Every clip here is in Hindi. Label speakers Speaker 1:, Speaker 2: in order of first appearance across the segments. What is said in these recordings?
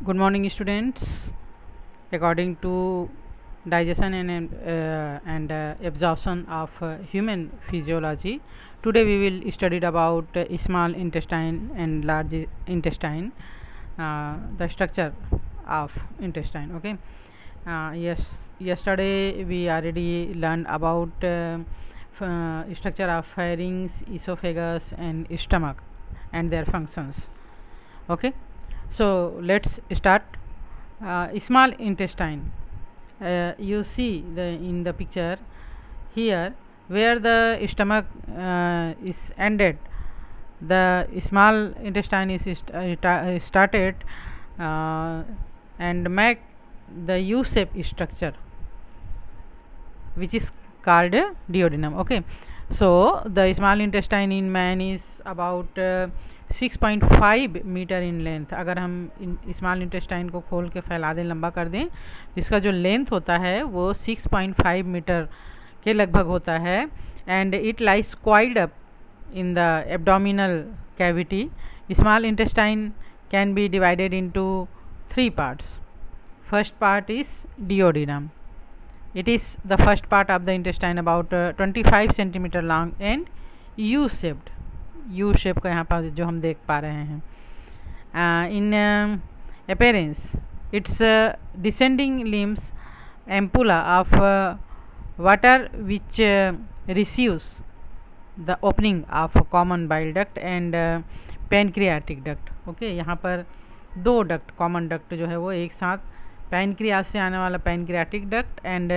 Speaker 1: Good morning, students. According to digestion and absorption of human physiology, today we will study about small intestine and large intestine, the structure of intestine. Okay. Yes. Yesterday we already learned about structure of pharynx, esophagus, and stomach, and their functions. Okay. So let's start. Small intestine, you see in the picture here, where the stomach is ended, the small intestine is started and make the U-shaped structure, which is called duodenum. Okay, so the small intestine in man is about 6.5 meter in length. अगर हम स्मॉल इंटेस्टाइन को खोल के फैला दें, लंबा कर दें, जिसका जो लेंथ होता है वो 6.5 मीटर के लगभग होता है. And it lies coiled up in the abdominal cavity. Small intestine can be divided into 3 parts. First part is duodenum. It is the first part of the intestine, about 25 centimeter long and U-shaped. U-shape का यहाँ पर जो हम देख पा रहे हैं. In appearance, its descending limbs ampulla of water which receives the opening of common bile duct and pancreatic duct. Okay, यहाँ पर 2 duct, common duct जो है वो एक साथ पैनक्रियास से आने वाला पैनक्रियाटिक डक्ट एंड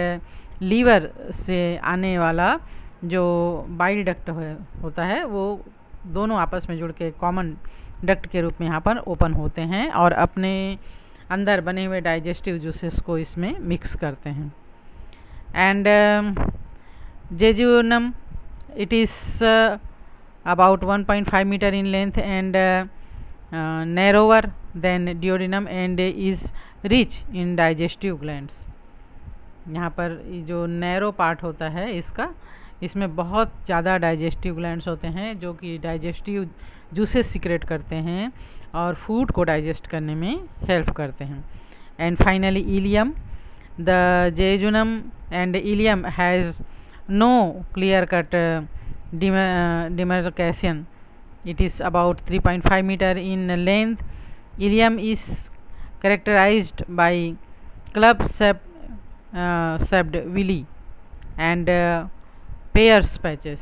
Speaker 1: लीवर से आने वाला जो बाइल डक्ट होता है, वो दोनों आपस में जुड़ के कॉमन डक्ट के रूप में यहाँ पर ओपन होते हैं और अपने अंदर बने हुए डाइजेस्टिव जूसेस को इसमें मिक्स करते हैं. And jejunum, it is about 1.5 meter in length and narrower than duodenum and is rich in digestive glands. यहाँ पर जो नैरो पार्ट होता है इसका, इसमें बहुत ज़्यादा डाइजेस्टिव ग्लैंड्स होते हैं जो कि डाइजेस्टिव जूसेस सिक्रेट करते हैं और फूड को डाइजेस्ट करने में हेल्प करते हैं. And finally ileum. The jejunum and ileum has no clear cut demarcation. It is about 3.5 meter in length. Ileum is characterized by club shaped villi and pairs patches.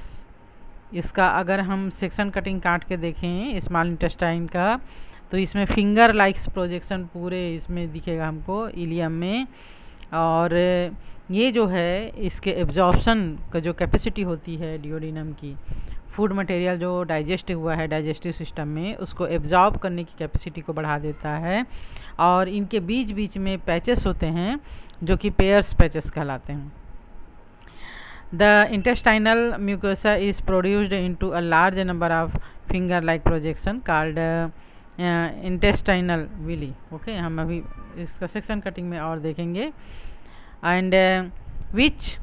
Speaker 1: इसका अगर हम सेक्शन कटिंग काट के देखें स्मॉल इंटेस्टाइन का, तो इसमें फिंगर लाइक्स प्रोजेक्शन पूरे इसमें दिखेगा हमको इलियम में. और ये जो है इसके एब्जॉर्प्शन का जो कैपेसिटी होती है डिओडिनम की, फूड मटेरियल जो डाइजेस्ट हुआ है डाइजेस्टिव सिस्टम में, उसको एब्जॉर्ब करने की कैपेसिटी को बढ़ा देता है. और इनके बीच बीच में पैचेस होते हैं जो कि पेयर्स पैचेस कहलाते हैं. The intestinal mucosa is produced into a large number of finger like projection called intestinal villi. Okay, हम अभी इसका सेक्शन कटिंग में और देखेंगे. And which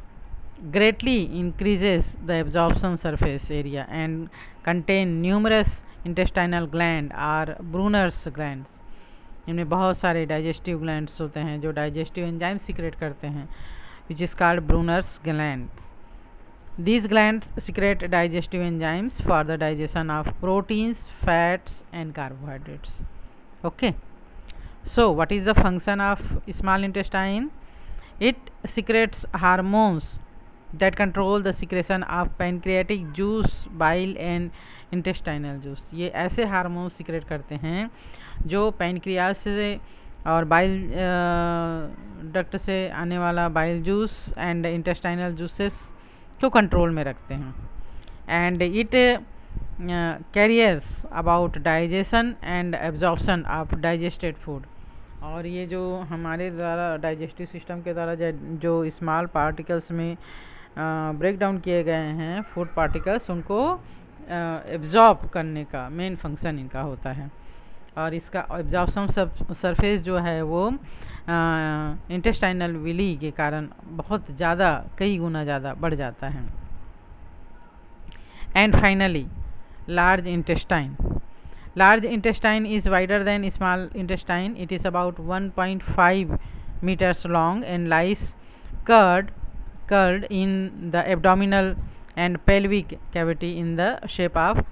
Speaker 1: greatly increases the absorption surface area and contain numerous intestinal gland or Brunner's glands. इनमें बहुत सारे डाइजेस्टिव ग्लैंड्स होते हैं जो डाइजेस्टिव एंजाइम सिक्रेट करते हैं, which is called Brunner's glands. These glands secrete digestive enzymes for the digestion of proteins, fats and carbohydrates. Okay, so what is the function of small intestine? It secretes hormones that control the secretion of pancreatic juice, bile and intestinal juice. ये ऐसे हार्मोन सिक्रेट करते हैं जो पैनक्रियास से और बाइल डक्ट से आने वाला bile juice and intestinal juices को कंट्रोल में रखते हैं. And it carriers about digestion and absorption of digested food. और ये जो हमारे द्वारा डाइजेस्टिव सिस्टम के द्वारा जो स्मॉल पार्टिकल्स में ब्रेक डाउन किए गए हैं फूड पार्टिकल्स, उनको एब्जॉर्ब करने का मेन फंक्शन इनका होता है. और इसका एब्जॉर्प्शन सरफेस जो है वो इंटेस्टाइनल विली के कारण बहुत ज़्यादा, कई गुना ज़्यादा बढ़ जाता है. And finally large intestine. Large intestine is wider than small intestine. It is about 1.5 meters long and lies curled in the abdominal and pelvic cavity in the shape of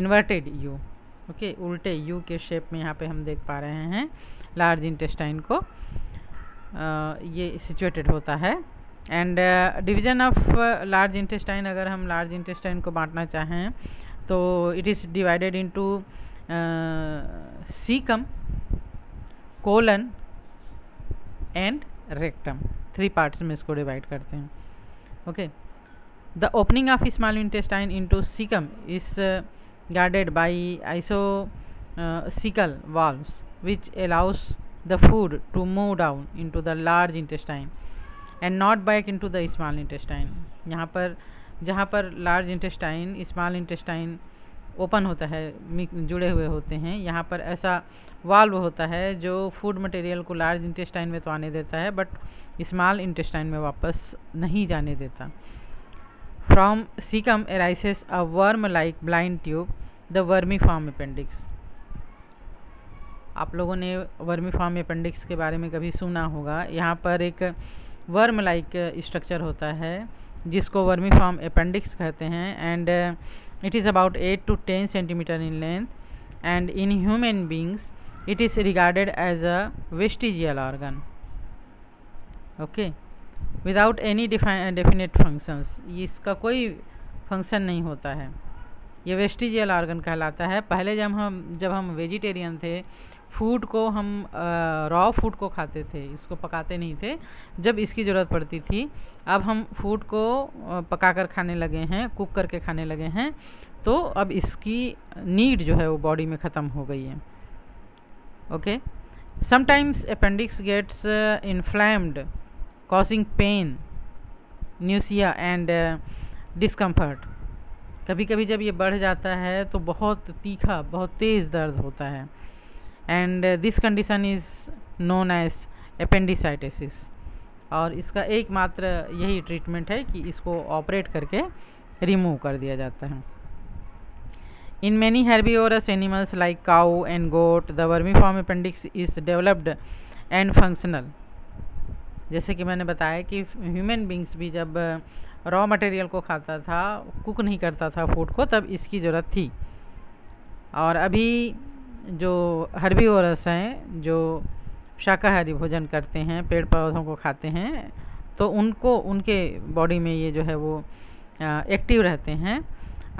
Speaker 1: inverted U. Okay उल्टे यू के शेप में यहाँ पे हम देख पा रहे हैं लार्ज इंटेस्टाइन को, ये सिचुएटेड होता है. And division of large intestine, अगर हम लार्ज इंटेस्टाइन को बांटना चाहें तो it is divided into caecum, colon and rectum. 3 parts में इसको डिवाइड करते हैं. Okay, the opening of small intestine into caecum is guarded by isocecal valves which allows the food to move down into the large intestine and not back into the small intestine. यहाँ पर जहाँ पर large intestine small intestine open होता है, जुड़े हुए होते हैं, यहाँ पर ऐसा वाल्व होता है जो फूड मटेरियल को लार्ज इंटेस्टाइन में तो आने देता है बट स्मॉल इंटेस्टाइन में वापस नहीं जाने देता. From cecum arises a worm-like blind tube, the vermiform appendix. आप लोगों ने वर्मीफॉर्म अपेंडिक्स के बारे में कभी सुना होगा. यहाँ पर एक वर्म लाइक स्ट्रक्चर होता है जिसको वर्मीफॉर्म अपेंडिक्स कहते हैं. And it is about 8 to 10 centimeter in length and in human beings it is regarded as a vestigial organ. Okay, without any definite functions, इसका कोई फंक्शन नहीं होता है, ये वेस्टिजियल ऑर्गन कहलाता है. पहले जब हम वेजिटेरियन थे, फूड को हम रॉ फूड को खाते थे, इसको पकाते नहीं थे. जब इसकी ज़रूरत पड़ती थी, अब हम फूड को पकाकर खाने लगे हैं, कुक करके खाने लगे हैं, तो अब इसकी नीड जो है वो बॉडी में ख़त्म हो गई है. Okay, sometimes appendix gets inflamed causing pain, nausea and discomfort. कभी कभी जब ये बढ़ जाता है तो बहुत तीखा, बहुत तेज़ दर्द होता है. And this condition is known as appendicitis. और इसका एकमात्र यही ट्रीटमेंट है कि इसको ऑपरेट करके रिमूव कर दिया जाता है. In many herbivorous animals like cow and goat the vermiform appendix is developed and functional. जैसे कि मैंने बताया कि ह्यूमन बींग्स भी जब रॉ मटेरियल को खाता था, कुक नहीं करता था फूड को, तब इसकी ज़रूरत थी. और अभी जो हर्बीवोरस हैं, जो शाकाहारी भोजन करते हैं, पेड़ पौधों को खाते हैं, तो उनके बॉडी में ये जो है वो एक्टिव रहते हैं.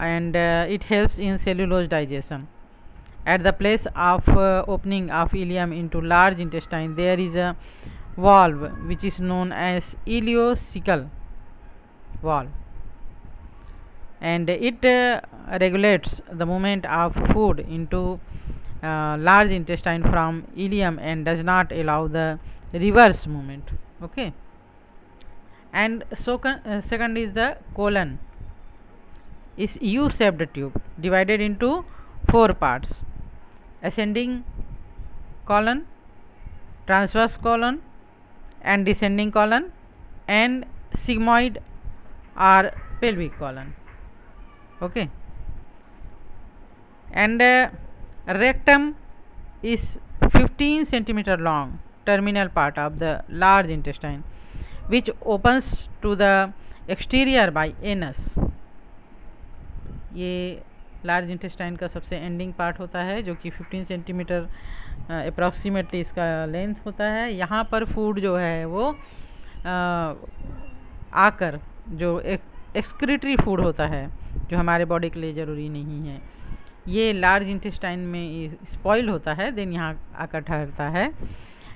Speaker 1: And it helps in cellulose digestion. At the place of opening of ileum into large intestine there is a valve which is known as ileocecal valve, and it regulates the movement of food into large intestine from ileum and does not allow the reverse movement. Okay, and so second is the colon. Is U-shaped tube divided into 4 parts: ascending colon, transverse colon and descending colon, and sigmoid or pelvic colon. Okay, and rectum is 15 centimeter long terminal part of the large intestine which opens to the exterior by anus. ये लार्ज इंटेस्टाइन का सबसे एंडिंग पार्ट होता है जो कि 15 सेंटीमीटर अप्रॉक्सीमेटली इसका लेंथ होता है. यहाँ पर फूड जो है वो आकर जो एक्सक्रीटरी फूड होता है जो हमारे बॉडी के लिए ज़रूरी नहीं है, ये लार्ज इंटेस्टाइन में स्पॉइल होता है, देन यहाँ आकर ठहरता है.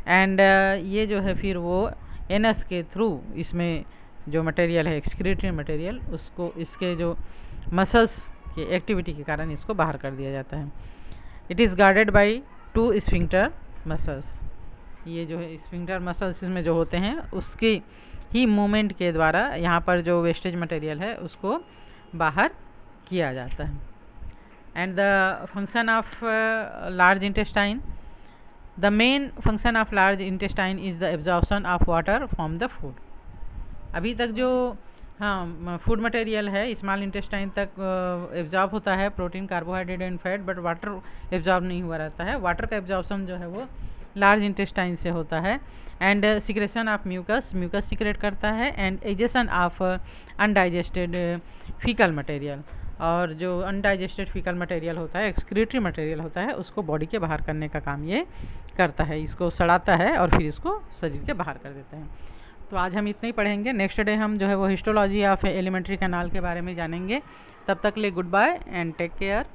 Speaker 1: एंड ये जो है फिर वो एनस के थ्रू इसमें जो मटेरियल है, एक्सक्रीटरी मटेरियल, उसको इसके जो मसल्स की एक्टिविटी के कारण इसको बाहर कर दिया जाता है. It is guarded by 2 sphincter muscles. ये जो है स्फिंक्टर मसल्स इसमें जो होते हैं उसकी ही मूवमेंट के द्वारा यहाँ पर जो वेस्टेज मटेरियल है उसको बाहर किया जाता है. And the function of large intestine, the main function of large intestine is the absorption of water from the food. अभी तक जो हाँ, फूड मटेरियल है, स्मॉल इंटेस्टाइन तक एब्जॉर्ब होता है, protein, carbohydrate and fat, but water absorb नहीं हुआ रहता है। वाटर का एब्जॉर्प्शन जो है वो लार्ज इंटेस्टाइन से होता है। And secretion of mucus, mucus secrete करता है। And egestion of undigested faecal material, और जो अनडाइजेस्टेड फीकल मटेरियल होता है, एक्सक्रीटरी मटेरियल होता है, उसको बॉडी के बाहर करने का काम ये करता है। इसको सड़ाता है और फिर इसको शरीर के बाहर कर देता है। तो आज हम इतना ही पढ़ेंगे। नेक्स्ट डे हम जो है वो हिस्टोलॉजी ऑफ एलिमेंट्री कैनाल के बारे में जानेंगे। तब तक ले goodbye and take care.